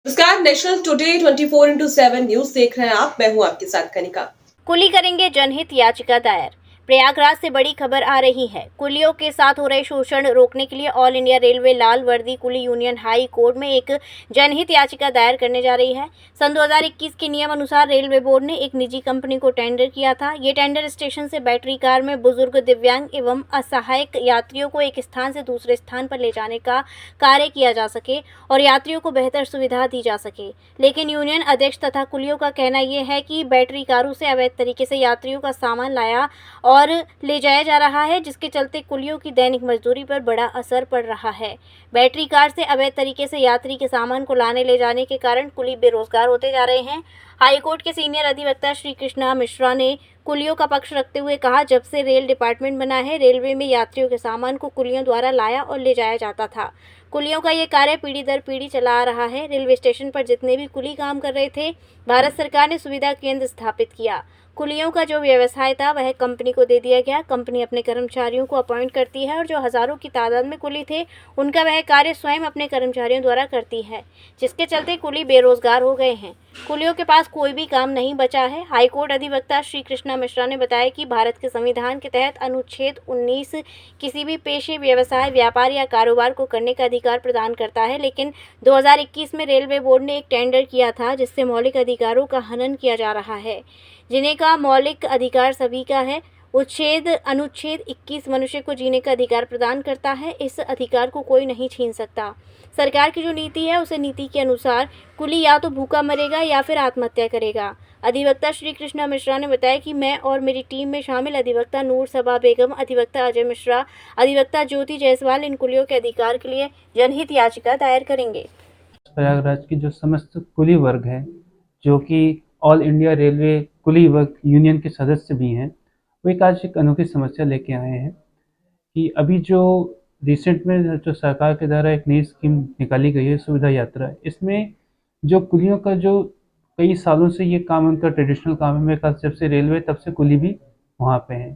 नमस्कार। National today 24/7 news देख रहे हैं आप। मैं हूं आपके साथ कनिका। कुली करेंगे जनहित याचिका दायर। प्रयागराज से बड़ी खबर आ रही है। कुलियों के साथ हो रहे शोषण रोकने के लिए ऑल इंडिया रेलवे लाल वर्दी कुली यूनियन हाई कोर्ट में एक जनहित याचिका दायर करने जा रही है। सन 2021 के नियम अनुसार रेलवे बोर्ड ने एक निजी कंपनी को टेंडर किया था। ये टेंडर स्टेशन से बैटरी कार में बुजुर्ग, दिव्यांग एवं असहायक यात्रियों को एक स्थान से दूसरे स्थान पर ले जाने का कार्य किया जा सके और यात्रियों को बेहतर सुविधा दी जा सके। लेकिन यूनियन अध्यक्ष तथा कुलियों का कहना यह है कि बैटरी कारों से अवैध तरीके से यात्रियों का सामान लाया और ले जाया जा रहा है, जिसके चलते कुलियों की दैनिक मजदूरी पर बड़ा असर पड़ रहा है। बैटरी कार से अवैध तरीके से यात्री के सामान को लाने ले जाने के कारण कुली बेरोजगार होते जा रहे हैं। हाईकोर्ट के सीनियर अधिवक्ता श्री कृष्णा मिश्रा ने कुलियों का पक्ष रखते हुए कहा, जब से रेल डिपार्टमेंट बना है, रेलवे में यात्रियों के सामान को कुलियों द्वारा लाया और ले जाया जाता था। कुलियों का ये कार्य पीढ़ी दर पीढ़ी चला आ रहा है। रेलवे स्टेशन पर जितने भी कुली काम कर रहे थे, भारत सरकार ने सुविधा केंद्र स्थापित किया। कुलियों का जो व्यवसाय था वह कंपनी को दे दिया गया। कंपनी अपने कर्मचारियों को अपॉइंट करती है और जो हजारों की तादाद में कुली थे, उनका वह कार्य स्वयं अपने कर्मचारियों द्वारा करती है, जिसके चलते कुली बेरोजगार हो गए हैं। कुलियों के पास कोई भी काम नहीं बचा है। हाईकोर्ट अधिवक्ता श्री कृष्णा मिश्रा ने बताया कि भारत के संविधान के तहत अनुच्छेद 19 किसी भी पेशे, व्यवसाय, व्यापार या कारोबार को करने का अधिकार प्रदान करता है, लेकिन 2021 में रेलवे बोर्ड ने एक टेंडर किया था जिससे मौलिक अधिकारों का हनन किया जा रहा है, जिन्हें का मौलिक अधिकार सभी का है। अनुच्छेद 21 मनुष्य को जीने का अधिकार प्रदान करता है। इस अधिकार को कोई नहीं छीन सकता। सरकार की जो नीति है, उसे नीति के अनुसार कुली या तो भूखा मरेगा या फिर आत्महत्या करेगा। अधिवक्ता श्री कृष्णा मिश्रा ने बताया कि मैं और मेरी टीम में शामिल अधिवक्ता नूर सबा बेगम, अधिवक्ता अजय मिश्रा, अधिवक्ता ज्योति जायसवाल इन कुलियों के अधिकार के लिए जनहित याचिका दायर करेंगे। प्रयागराज की जो समस्त कुली वर्ग है, जो कि ऑल इंडिया रेलवे कुली वर्ग यूनियन के सदस्य भी हैं, वो आज एक अनोखी समस्या लेके आए हैं कि अभी जो रिसेंट में जो सरकार के द्वारा एक नई स्कीम निकाली गई है, सुविधा यात्रा, इसमें जो कुलियों का जो कई सालों से ये काम उनका ट्रेडिशनल काम है, मेरे ख्याल से जब से रेलवे तब से कुली भी वहाँ पे हैं।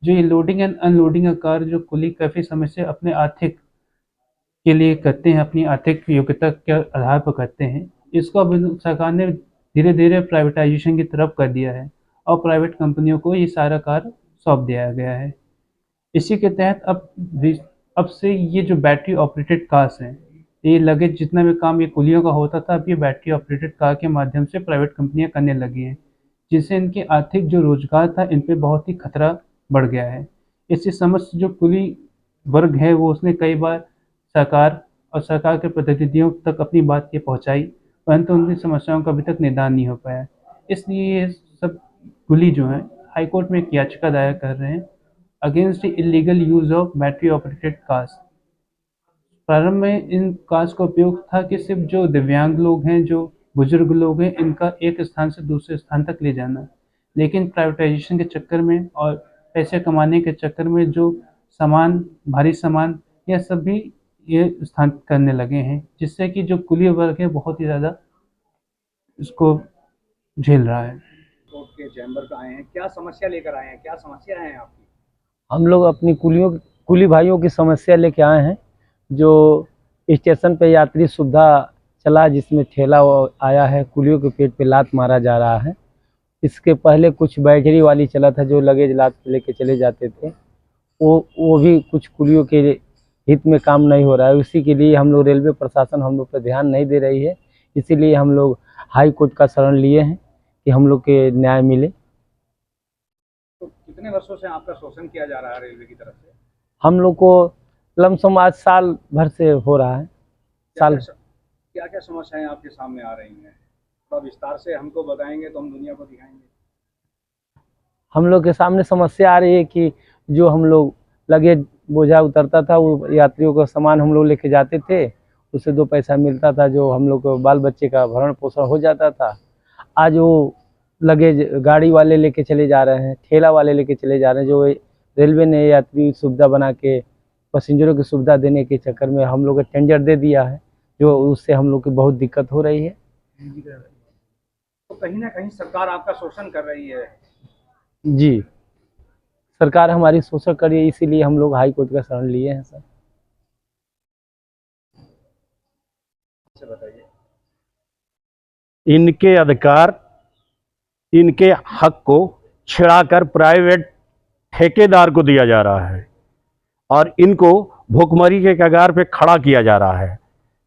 जो ये लोडिंग एंड अनलोडिंग का कार्य जो कुली काफ़ी समय से अपने आर्थिक के लिए करते हैं, अपनी आर्थिक योग्यता के आधार पर करते हैं, इसको अब सरकार ने धीरे धीरे प्राइवेटाइजेशन की तरफ कर दिया है और प्राइवेट कंपनियों को ये सारा कार्य सौंप दिया गया है। इसी के तहत अब से ये जो बैटरी ऑपरेटेड कार्स हैं, ये लगेज जितना भी काम ये कुलियों का होता था, अब ये बैटरी ऑपरेटेड कार के माध्यम से प्राइवेट कंपनियां करने लगी हैं, जिससे इनके आर्थिक जो रोजगार था, इन पे बहुत ही खतरा बढ़ गया है। इससे समस्त जो कुली वर्ग है, वो उसने कई बार सरकार और सरकार के प्रतिनिधियों तक अपनी बात ये पहुंचाई, परंतु उनकी समस्याओं का अभी तक निदान नहीं हो पाया। इसलिए ये सब कुली जो हैं, हाईकोर्ट में एक याचिका दायर कर रहे हैं against illegal use of battery operated cars. प्रारंभ में इन कार्स का उपयोग था कि सिर्फ जो दिव्यांग लोग हैं, जो बुजुर्ग लोग हैं, इनका एक स्थान से दूसरे स्थान तक ले जाना, लेकिन प्राइवेटाइजेशन के चक्कर में और पैसे कमाने के चक्कर में जो सामान, भारी सामान, यह सब भी ये स्थान करने लगे हैं, जिससे कि जो कुलीय वर्ग है बहुत ही ज़्यादा इसको झेल रहा है। कोर्ट के चैम्बर पे आए हैं, क्या समस्या लेकर आए हैं, क्या समस्या है आपकी? हम लोग अपनी कुली भाइयों की समस्या लेके आए हैं। जो स्टेशन पे यात्री सुविधा चला, जिसमें ठेला आया है, कुलियों के पेट पे लात मारा जा रहा है। इसके पहले कुछ बैटरी वाली चला था, जो लगेज लाद के लेके चले जाते थे, वो भी कुछ कुलियों के हित में काम नहीं हो रहा है। उसी के लिए हम लोग, रेलवे प्रशासन हम लोग पर ध्यान नहीं दे रही है, इसीलिए हम लोग हाई कोर्ट का शरण लिए हैं कि हम लोग के न्याय मिले। तो कितने वर्षों से आपका शोषण किया जा रहा है रेलवे की तरफ से? हम लोग को लमसम आज साल भर से हो रहा है। क्या क्या समस्याएं आपके सामने आ रही हैं? थोड़ा विस्तार से हमको बताएंगे तो हम दुनिया को दिखाएंगे। हम लोग के सामने समस्या आ रही है कि जो हम लोग लगेज बोझा उतरता था, वो यात्रियों का सामान हम लोग लेके जाते थे, उससे 2 पैसा मिलता था, जो हम लोग को बाल बच्चे का भरण पोषण हो जाता था। आज वो लगेज गाड़ी वाले लेके चले जा रहे हैं, ठेला वाले लेके चले जा रहे हैं। जो रेलवे ने यात्री सुविधा बना के पैसेंजरों की सुविधा देने के चक्कर में हम लोग को टेंडर दे दिया है, जो उससे हम लोग की बहुत दिक्कत हो रही है। तो कहीं ना कहीं सरकार आपका शोषण कर रही है। जी, सरकार हमारी शोषण कर रही है, इसीलिए हम लोग हाई कोर्ट का शरण लिए हैं सर। बताइए। इनके अधिकार, इनके हक को छिड़ाकर प्राइवेट ठेकेदार को दिया जा रहा है और इनको भुखमरी के कगार पे खड़ा किया जा रहा है।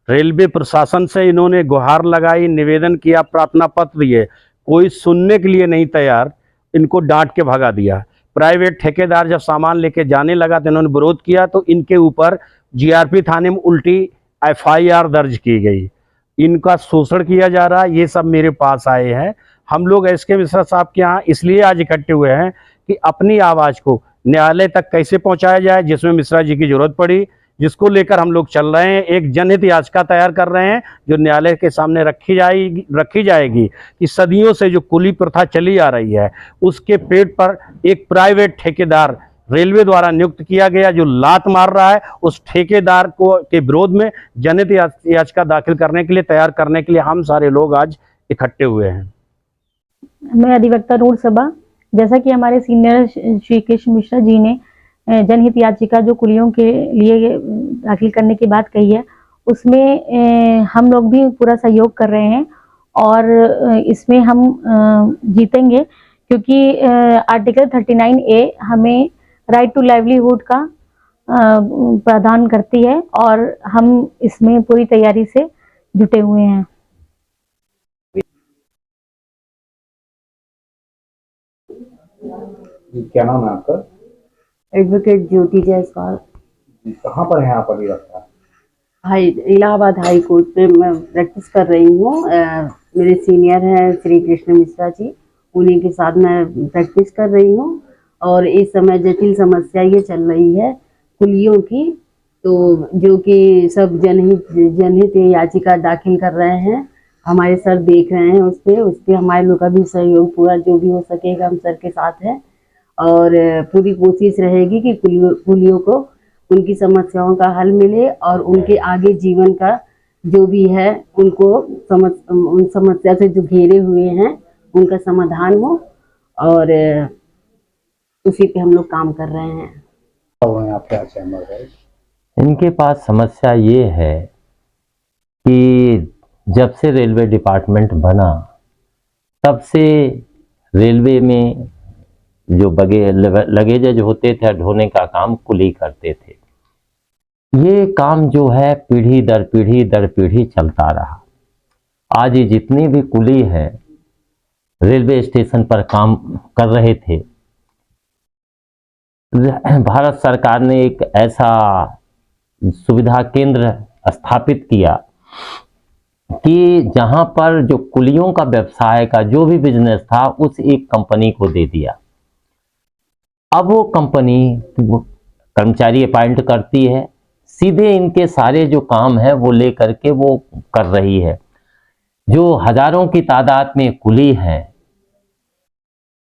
रेलवे प्रशासन से इन्होंने गुहार लगाई, निवेदन किया, प्रार्थना पत्र दिए, कोई सुनने के लिए नहीं तैयार, इनको डांट के भगा दिया। प्राइवेट ठेकेदार जब सामान लेके जाने लगा तो इन्होंने विरोध किया, तो इनके ऊपर जीआरपी थाने में उल्टी एफआईआर दर्ज की गई। इनका शोषण किया जा रहा है। ये सब मेरे पास आए हैं। हम लोग एस के मिश्रा साहब के यहाँ इसलिए आज इकट्ठे हुए हैं कि अपनी आवाज़ को न्यायालय तक कैसे पहुंचाया जाए, जिसमें मिश्रा जी की जरूरत पड़ी, जिसको लेकर हम लोग चल रहे हैं। एक जनहित याचिका तैयार कर रहे हैं जो न्यायालय के सामने रखी जाएगी कि सदियों से जो कुली प्रथा चली आ रही है उसके पेट पर एक प्राइवेट ठेकेदार रेलवे द्वारा नियुक्त किया गया जो लात मार रहा है, उस ठेकेदार को के विरोध में जनहित याचिका दाखिल करने के लिए, तैयार करने के लिए हम सारे लोग आज इकट्ठे हुए हैं। मैं अधिवक्ता नूर सबा, जैसा कि हमारे सीनियर श्री कृष्ण मिश्रा जी ने जनहित याचिका जो कुलियों के लिए दाखिल करने की बात कही है, उसमें हम लोग भी पूरा सहयोग कर रहे हैं और इसमें हम जीतेंगे, क्योंकि आर्टिकल 39A हमें राइट टू लाइवलीहुड का प्रावधान करती है और हम इसमें पूरी तैयारी से जुटे हुए हैं। क्या नाम है आपका? एडवोकेट ज्योति जायसवाल। कहाँ पर हैं आप अभी रखा? इलाहाबाद हाई कोर्ट में मैं प्रैक्टिस कर रही हूँ। मेरे सीनियर हैं श्री कृष्ण मिश्रा जी, उन्हीं के साथ मैं प्रैक्टिस कर रही हूँ और इस समय जटिल समस्या ये चल रही है कुलियों की, तो जो कि सब जनहित याचिका दाखिल कर रहे हैं। हमारे सर देख रहे हैं उस पर हमारे लोग का भी सहयोग पूरा जो भी हो सकेगा हम सर के साथ है और पूरी कोशिश रहेगी कि कुलियों को उनकी समस्याओं का हल मिले और उनके आगे जीवन का जो भी है उनको उन समस्या से जो घेरे हुए हैं उनका समाधान हो और उसी पे हम लोग काम कर रहे हैं। आप क्या चैम्बर है? इनके पास समस्या ये है कि जब से रेलवे डिपार्टमेंट बना तब से रेलवे में जो लगेज होते थे ढोने का काम कुली करते थे। ये काम जो है पीढ़ी दर पीढ़ी चलता रहा। आज ये जितने भी कुली हैं रेलवे स्टेशन पर काम कर रहे थे, भारत सरकार ने एक ऐसा सुविधा केंद्र स्थापित किया कि जहां पर जो कुलियों का व्यवसाय का जो भी बिजनेस था उस एक कंपनी को दे दिया। अब वो कंपनी कर्मचारी अपॉइंट करती है, सीधे इनके सारे जो काम है वो ले करके वो कर रही है। जो हजारों की तादाद में कुली हैं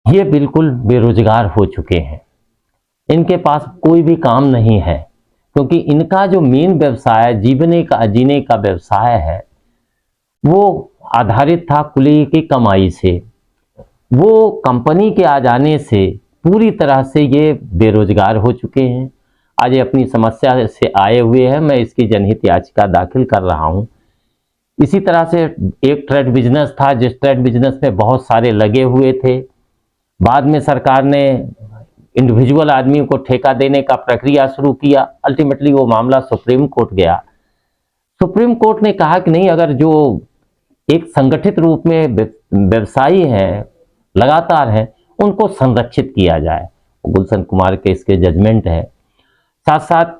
ये बिल्कुल बेरोजगार हो चुके हैं। इनके पास कोई भी काम नहीं है क्योंकि इनका जो मेन व्यवसाय जीने का व्यवसाय है वो आधारित था कुली की कमाई से। वो कंपनी के आ जाने से पूरी तरह से ये बेरोजगार हो चुके हैं। आज ये अपनी समस्या से आए हुए हैं। मैं इसकी जनहित याचिका दाखिल कर रहा हूँ। इसी तरह से एक ट्रेड बिजनेस था जिस ट्रेड बिजनेस में बहुत सारे लगे हुए थे। बाद में सरकार ने इंडिविजुअल आदमी को ठेका देने का प्रक्रिया शुरू किया। अल्टीमेटली वो मामला सुप्रीम कोर्ट गया। सुप्रीम कोर्ट ने कहा कि नहीं, अगर जो एक संगठित रूप में व्यवसायी हैं, लगातार हैं, उनको संरक्षित किया जाए। गुलशन कुमार के इसके जजमेंट है। साथ साथ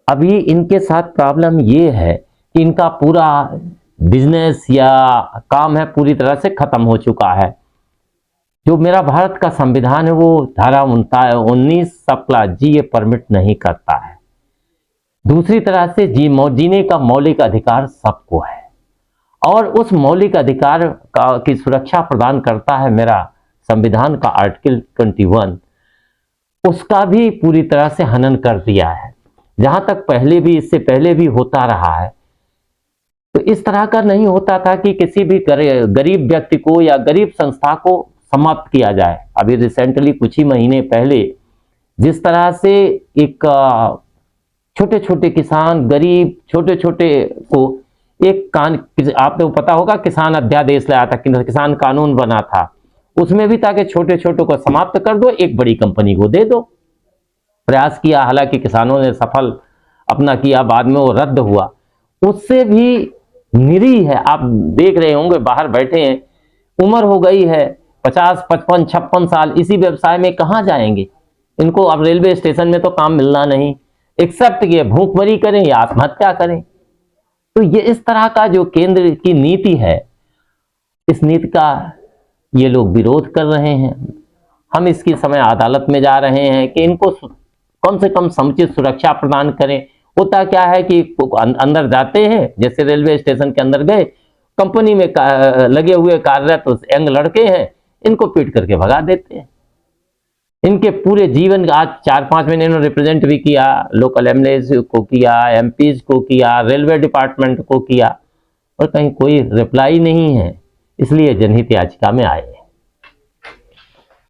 अभी इनके साथ प्रॉब्लम ये है कि इनका पूरा बिजनेस या काम है पूरी तरह से खत्म हो चुका है। जो मेरा भारत का संविधान है वो धारा 19 सब क्लास जी ये परमिट नहीं करता है। दूसरी तरह से जीने का मौलिक अधिकार सबको है और उस मौलिक अधिकार की सुरक्षा प्रदान करता है मेरा संविधान का आर्टिकल 21। उसका भी पूरी तरह से हनन कर दिया है। जहां तक इससे पहले भी होता रहा है, तो इस तरह का नहीं होता था कि किसी भी गरीब व्यक्ति को या गरीब संस्था को समाप्त किया जाए। अभी रिसेंटली कुछ ही महीने पहले जिस तरह से एक छोटे छोटे किसान, गरीब, छोटे छोटे को आपको पता होगा किसान अध्यादेश लाया था, किसान कानून बना था, उसमें भी था कि छोटे छोटों को समाप्त कर दो, एक बड़ी कंपनी को दे दो। प्रयास किया, हालांकि किसानों ने सफल अपना किया, बाद में वो रद्द हुआ। उससे भी निरी है, आप देख रहे होंगे बाहर बैठे हैं, उम्र हो गई है 50, 55, 56 साल, इसी व्यवसाय में कहाँ जाएंगे? इनको अब रेलवे स्टेशन में तो काम मिलना नहीं, एक्सेप्ट ये भूखमरी करें या आत्महत्या करें। तो ये इस तरह का जो केंद्र की नीति है, इस नीति का ये लोग विरोध कर रहे हैं। हम इसकी समय अदालत में जा रहे हैं कि इनको कम से कम समुचित सुरक्षा प्रदान करें। होता क्या है कि अंदर जाते हैं, जैसे रेलवे स्टेशन के अंदर गए, कंपनी में लगे हुए कार्यरत यंग लड़के हैं, इनको पीट करके भगा देते हैं। इनके पूरे जीवन आज 4-5 महीने इन्होंने रिप्रेजेंट भी किया, लोकल एमएलएज को किया, एमपीज को किया, रेलवे डिपार्टमेंट को किया, और कहीं कोई रिप्लाई नहीं है, इसलिए जनहित याचिका में आए हैं।